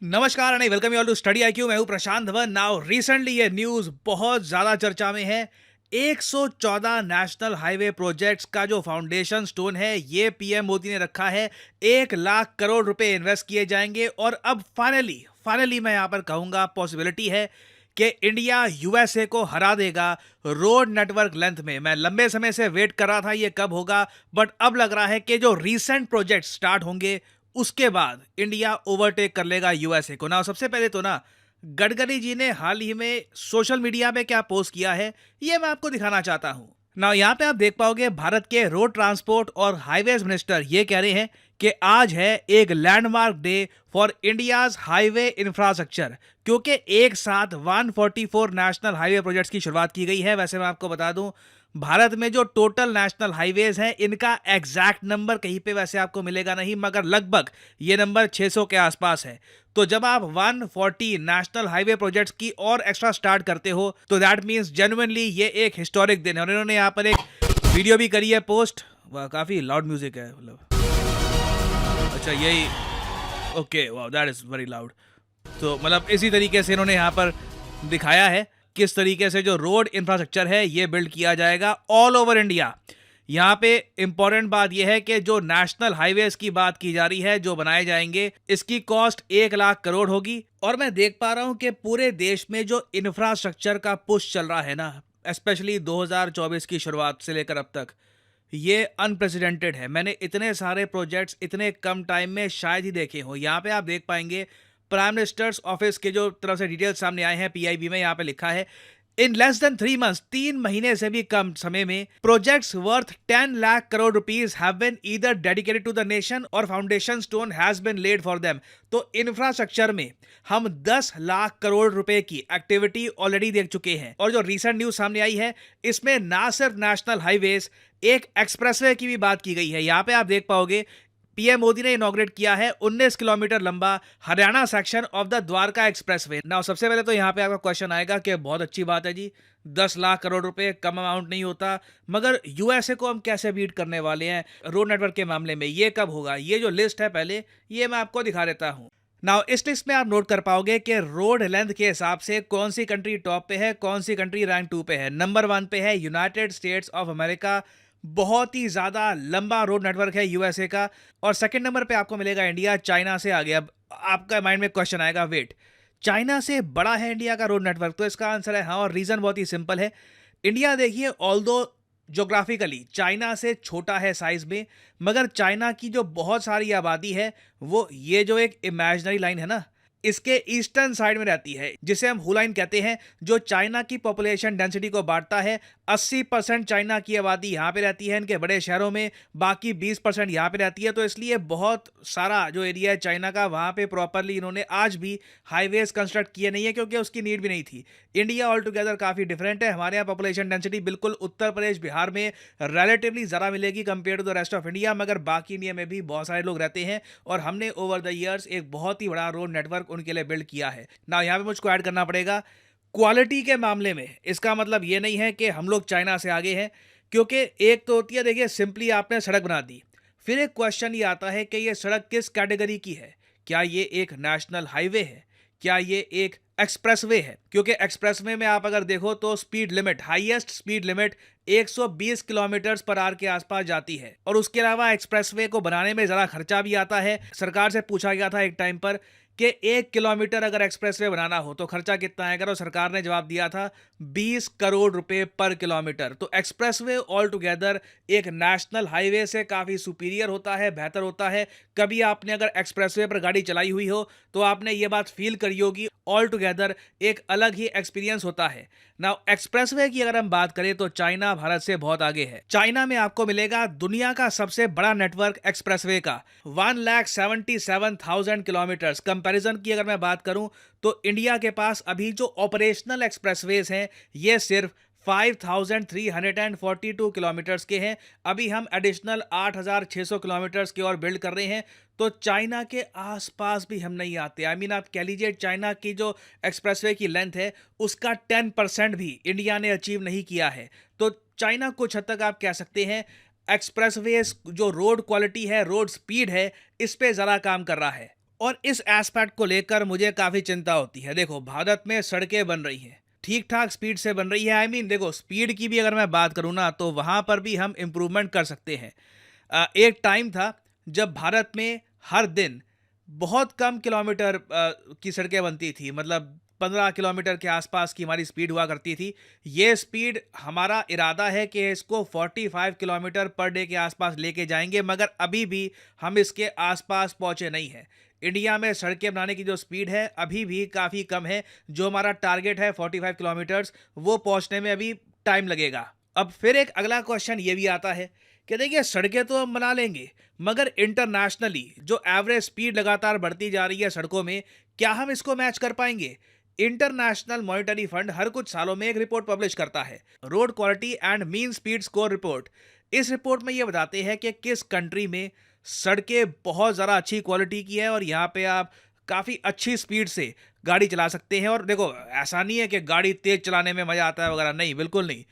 नमस्कार and welcome you all to study IQ. मैं हूं प्रशांत धवन। नाउ रिसेंटली ये न्यूज़ बहुत ज़्यादा चर्चा में है। 114 नेशनल हाईवे प्रोजेक्ट्स का जो फाउंडेशन स्टोन है ये पीएम मोदी ने रखा है। 1 लाख करोड़ रुपए इन्वेस्ट किए जाएंगे और अब फाइनली मैं यहाँ पर कहूँगा पॉसिबिलिटी है कि इंडिया यूएसए को हरा देगा रोड नेटवर्क लेंथ में। मैं लंबे समय से वेट कर रहा था ये कब होगा, बट अब लग रहा है कि जो रीसेंट प्रोजेक्ट स्टार्ट होंगे उसके बाद इंडिया ओवरटेक कर लेगा यूएसए को। ना सबसे पहले तो ना गडकरी जी ने हाल ही में सोशल मीडिया पे क्या पोस्ट किया है ये मैं आपको दिखाना चाहता हूं। ना यहाँ पे आप देख पाओगे भारत के रोड ट्रांसपोर्ट और हाईवेज मिनिस्टर ये कह रहे हैं कि आज है एक landmark day for India's highway infrastructure, क्योंकि एक साथ 144 नेशनल हाईवे प्रोजेक्ट्स की शुरुआत की गई है। वैसे मैं आपको बता दूं भारत में जो टोटल नेशनल हाईवेज हैं इनका एग्जैक्ट नंबर कहीं पे वैसे आपको मिलेगा नहीं, मगर लगभग ये नंबर 600 के आसपास है। तो जब आप 140 नेशनल हाईवे प्रोजेक्ट्स की और एक्स्ट्रा स्टार्ट करते हो तो दैट मीन्स जेन्युइनली ये एक हिस्टोरिक दिन है। और इन्होंने यहाँ पर एक वीडियो भी करी है पोस्ट। वाह, काफी लाउड म्यूजिक है। मतलब अच्छा यही, ओके, वाह दैट इज वेरी लाउड। तो मतलब इसी तरीके से इन्होंने यहाँ पर दिखाया है किस तरीके से जो रोड इंफ्रास्ट्रक्चर है ये बिल्ड किया जाएगा ऑल ओवर इंडिया। यहाँ पे इंपॉर्टेंट बात यह है कि जो नेशनल हाईवेज की बात की जा रही है जो बनाए जाएंगे इसकी कॉस्ट 1 लाख करोड़ होगी। और मैं देख पा रहा हूँ कि पूरे देश में जो इंफ्रास्ट्रक्चर का पुश चल रहा है ना, स्पेशली 2024 की शुरुआत से लेकर अब तक, ये अनप्रेसिडेंटेड है। मैंने इतने सारे प्रोजेक्ट्स इतने कम टाइम में शायद ही देखे हो। यहाँ पे आप देख पाएंगे प्राइम मिनिस्टर्स ऑफिस के जो तरफ से डिटेल्स सामने आए हैं पीआईबी में, यहाँ पे लिखा है इन लेस देन 3 मंथ्स, 3 महीने से भी कम समय में, projects worth 10 lakh crore rupees have been either dedicated to the nation और foundation stone has been laid for them. तो इंफ्रास्ट्रक्चर में हम 10 लाख करोड़ रुपए की एक्टिविटी ऑलरेडी देख चुके हैं। और जो रीसेंट न्यूज सामने आई है इसमें ना सिर्फ नेशनल हाईवेज, एक एक्सप्रेसवे की भी बात की गई है। यहाँ पे आप देख पाओगे पीएम मोदी ने इनॉग्रेट किया है 19 किलोमीटर लंबा Haryana section of the Dwarka expressway. Now सबसे पहले तो यहाँ पे आपका क्वेश्चन आएगा कि बहुत अच्छी बात है जी, 10 लाख करोड़ रुपए कम अमाउंट नहीं होता, मगर यूएसए को हम कैसे बीट करने वाले हैं रोड नेटवर्क के मामले में, ये कब होगा? ये जो लिस्ट है पहले ये मैं आपको दिखा देता हूँ। नाउ इस लिस्ट में आप नोट कर पाओगे कि रोड लेंथ के हिसाब से कौन सी कंट्री टॉप पे है, कौन सी कंट्री रैंक 2 पे है। नंबर 1 पे है यूनाइटेड स्टेट्स ऑफ अमेरिका, बहुत ही ज्यादा लंबा रोड नेटवर्क है यूएसए का। और सेकंड नंबर पे आपको मिलेगा इंडिया, चाइना से आगे। अब आपका माइंड में क्वेश्चन आएगा, वेट, चाइना से बड़ा है इंडिया का रोड नेटवर्क? तो इसका आंसर है हाँ, और रीजन बहुत ही सिंपल है। इंडिया देखिए ऑल्दो ज्योग्राफिकली चाइना से छोटा है साइज में, मगर चाइना की जो बहुत सारी आबादी है वो ये जो एक इमेजिनरी लाइन है ना इसके ईस्टर्न साइड में रहती है, जिसे हम हुलाइन कहते हैं, जो चाइना की पॉपुलेशन डेंसिटी को बांटता है। 80% चाइना की आबादी यहाँ पे रहती है इनके बड़े शहरों में, बाकी 20% यहाँ पे रहती है। तो इसलिए बहुत सारा जो एरिया है चाइना का वहाँ पे प्रॉपरली इन्होंने आज भी हाईवेज कंस्ट्रक्ट किए नहीं है, क्योंकि उसकी नीड भी नहीं थी। इंडिया ऑल टुगेदर काफ़ी डिफरेंट है। हमारे यहाँ पॉपुलेशन डेंसिटी बिल्कुल उत्तर प्रदेश बिहार में रिलेटिवली ज़रा मिलेगी compare to the rest of India, मगर बाकी इंडिया में भी बहुत सारे लोग रहते हैं और हमने ओवर द ईयर्स एक बहुत ही बड़ा रोड नेटवर्क उनके लिए बिल्ड किया है ना। यहाँ पे मुझको ऐड करना पड़ेगा क्वालिटी के मामले में। इसका मतलब ये नहीं है कि हम लोग चाइना से आगे हैं, क्योंकि एक तो होती है, देखिए सिंपली आपने सड़क बना दी, फिर एक क्वेश्चन ये आता है कि ये सड़क किस कैटेगरी की है। क्या ये एक नेशनल हाईवे है? क्या ये एक एक्सप्रेसवे है? क्योंकि एक्सप्रेसवे में आप अगर देखो तो speed limit, highest speed limit 120 kilometre per hour के आसपास जाती है। और उसके अलावा एक्सप्रेसवे को बनाने में ज़रा खर्चा भी आता है। सरकार से पूछा गया था एक टाइम पर कि 1 किलोमीटर अगर एक्सप्रेसवे बनाना हो तो खर्चा कितना आएगा, तो सरकार ने जवाब दिया था 20 करोड़ रुपए पर किलोमीटर। तो एक्सप्रेसवे ऑल टुगेदर एक नेशनल हाईवे से काफ़ी सुपीरियर होता है, बेहतर होता है। कभी आपने अगर एक्सप्रेसवे पर गाड़ी चलाई हुई हो तो आपने ये बात फील करी होगी, ऑल टुगेदर एक अलग ही एक्सपीरियंस होता है। नाउ एक्सप्रेसवे की अगर हम बात करें तो चाइना भारत से बहुत आगे है। चाइना में आपको मिलेगा दुनिया का सबसे बड़ा नेटवर्क एक्सप्रेसवे का, 1,77,000 किलोमीटर। कंपैरिजन की अगर मैं बात करूं तो इंडिया के पास अभी जो ऑपरेशनल एक्सप्रेसवेज हैं ये सिर्फ 5,342 किलोमीटर्स के हैं। अभी हम एडिशनल 8,600 किलोमीटर्स की ओर बिल्ड कर रहे हैं। तो चाइना के आसपास भी हम नहीं आते। आई मीन आप कह लीजिए चाइना की जो एक्सप्रेसवे की लेंथ है उसका 10% भी इंडिया ने अचीव नहीं किया है। तो चाइना कुछ हद तक आप कह सकते हैं एक्सप्रेसवे जो रोड क्वालिटी है, रोड स्पीड है, इस पे ज़रा काम कर रहा है। और इस एस्पेक्ट को लेकर मुझे काफ़ी चिंता होती है। देखो, भारत में सड़कें बन रही हैं, ठीक-ठाक स्पीड से बन रही है। देखो, स्पीड की भी अगर मैं बात करूँ ना, तो वहाँ पर भी हम इम्प्रूवमेंट कर सकते हैं। एक टाइम था जब भारत में हर दिन बहुत कम किलोमीटर की सड़कें बनती थी, मतलब 15 किलोमीटर के आसपास की हमारी स्पीड हुआ करती थी। ये स्पीड, हमारा इरादा है कि इसको 45 किलोमीटर पर डे के आसपास लेके जाएंगे, मगर अभी भी हम इसके आसपास पहुंचे नहीं हैं। इंडिया में सड़कें बनाने की जो स्पीड है अभी भी काफ़ी कम है। जो हमारा टारगेट है 45 किलोमीटर्स, वो पहुंचने में अभी टाइम लगेगा। अब फिर एक अगला क्वेश्चन ये भी आता है कि देखिए, सड़कें तो हम बना लेंगे, मगर इंटरनेशनली जो एवरेज स्पीड लगातार बढ़ती जा रही है सड़कों में, क्या हम इसको मैच कर पाएंगे? इंटरनेशनल मॉनिटरी फंड हर कुछ सालों में एक रिपोर्ट पब्लिश करता है, road quality and mean speed score report. इस रिपोर्ट में ये बताते हैं कि किस कंट्री में सड़कें बहुत ज़्यादा अच्छी क्वालिटी की है और यहाँ पे आप काफ़ी अच्छी स्पीड से गाड़ी चला सकते हैं। और देखो, ऐसा नहीं है कि गाड़ी तेज़ चलाने में मज़ा आता है वगैरह, नहीं, बिल्कुल नहीं।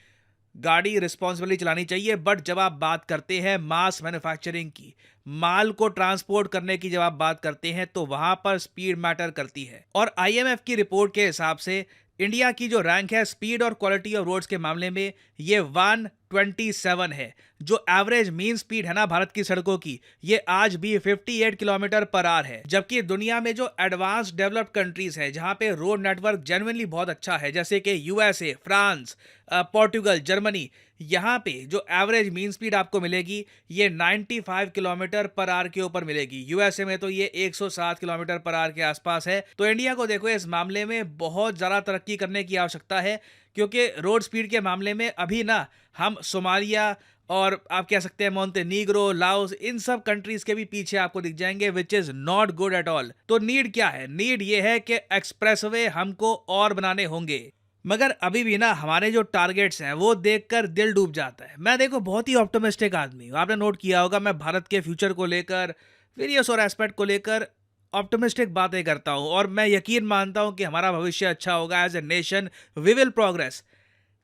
गाड़ी रिस्पॉन्सिबली चलानी चाहिए, बट जब आप बात करते हैं मास मैन्युफैक्चरिंग की, माल को ट्रांसपोर्ट करने की जब आप बात करते हैं, तो वहां पर स्पीड मैटर करती है। और आईएमएफ की रिपोर्ट के हिसाब से इंडिया की जो रैंक है स्पीड और क्वालिटी ऑफ रोड्स के मामले में, ये 127 है। जो एवरेज मीन स्पीड है ना भारत की सड़कों की, ये आज भी 58 किलोमीटर पर आवर है। जबकि दुनिया में जो एडवांस डेवलप्ड कंट्रीज है, जहां पे रोड नेटवर्क जेन्युइनली बहुत अच्छा है, जैसे कि यूएसए, फ्रांस, पोर्टुगल, जर्मनी, यहाँ पे जो एवरेज मीन स्पीड आपको मिलेगी, ये 95 किलोमीटर पर आवर के ऊपर मिलेगी। यूएसए में तो ये 107 किलोमीटर पर आवर के आसपास है। तो इंडिया को देखो, इस मामले में बहुत ज़्यादा तरक्की करने की आवश्यकता है, क्योंकि रोड स्पीड के मामले में अभी ना हम सोमालिया और आप कह सकते हैं मोंटेनीग्रो, लाओस, इन सब कंट्रीज के भी पीछे आपको दिख जाएंगे, which is not good at all. तो नीड क्या है? नीड ये है कि एक्सप्रेसवे हमको और बनाने होंगे। मगर अभी भी ना हमारे जो टारगेट्स हैं वो देखकर दिल डूब जाता है। मैं देखो बहुत ही ऑप्टिमिस्टिक आदमी हूँ, आपने नोट किया होगा, मैं भारत के फ्यूचर को लेकर, वेरियस और एस्पेक्ट को लेकर ऑप्टिमिस्टिक बातें करता हूँ, और मैं यकीन मानता हूँ कि हमारा भविष्य अच्छा होगा। As a nation we will progress.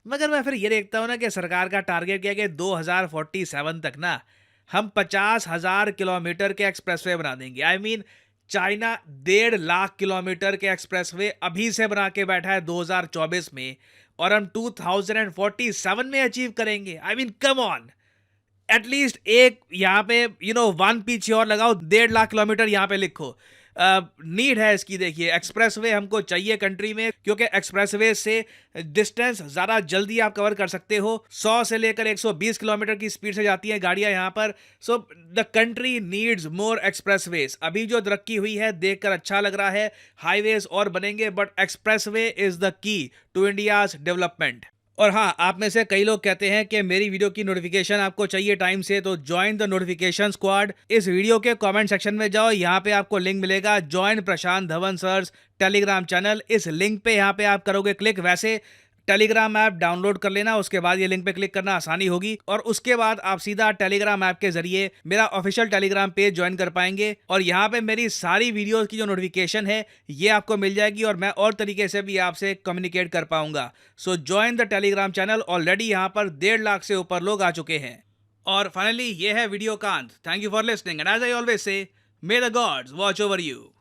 मगर मैं फिर ये देखता हूँ ना कि सरकार का टारगेट क्या है कि 2047 तक ना हम 50,000 किलोमीटर के एक्सप्रेसवे बना देंगे। चाइना 1.5 लाख किलोमीटर के एक्सप्रेसवे अभी से बना के बैठा है 2024 में, और हम 2047 में अचीव करेंगे। कम ऑन, एटलीस्ट एक यहाँ पे वन पीछे और लगाओ, 1.5 लाख किलोमीटर यहाँ पे लिखो। नीड है इसकी। देखिए, एक्सप्रेसवे हमको चाहिए कंट्री में, क्योंकि एक्सप्रेसवे से डिस्टेंस ज़्यादा जल्दी आप कवर कर सकते हो। 100 से लेकर 120 किलोमीटर की स्पीड से जाती हैं गाड़ियां यहाँ पर। So the country needs more expressways. अभी जो तरक्की हुई है देखकर अच्छा लग रहा है, हाईवेज और बनेंगे, but expressway is the key to India's development. और हाँ, आप में से कई लोग कहते हैं कि मेरी वीडियो की नोटिफिकेशन आपको चाहिए टाइम से, तो ज्वाइन द नोटिफिकेशन स्क्वाड। इस वीडियो के कमेंट सेक्शन में जाओ, यहाँ पे आपको लिंक मिलेगा, ज्वाइन प्रशांत धवन सर्स टेलीग्राम चैनल। इस लिंक पे यहाँ पे आप करोगे क्लिक। वैसे टेलीग्राम ऐप डाउनलोड कर लेना, उसके बाद ये लिंक पे क्लिक करना आसानी होगी, और उसके बाद आप सीधा टेलीग्राम ऐप के जरिए मेरा ऑफिशियल टेलीग्राम पेज ज्वाइन कर पाएंगे। और यहाँ पे मेरी सारी वीडियोस की जो नोटिफिकेशन है ये आपको मिल जाएगी, और मैं और तरीके से भी आपसे कम्युनिकेट कर पाऊंगा। सो join the Telegram channel. Already यहाँ पर 1.5 लाख से ऊपर लोग आ चुके हैं। और फाइनली ये है वीडियो का अंत। Thank you for listening, and as I always say, may the gods watch over you.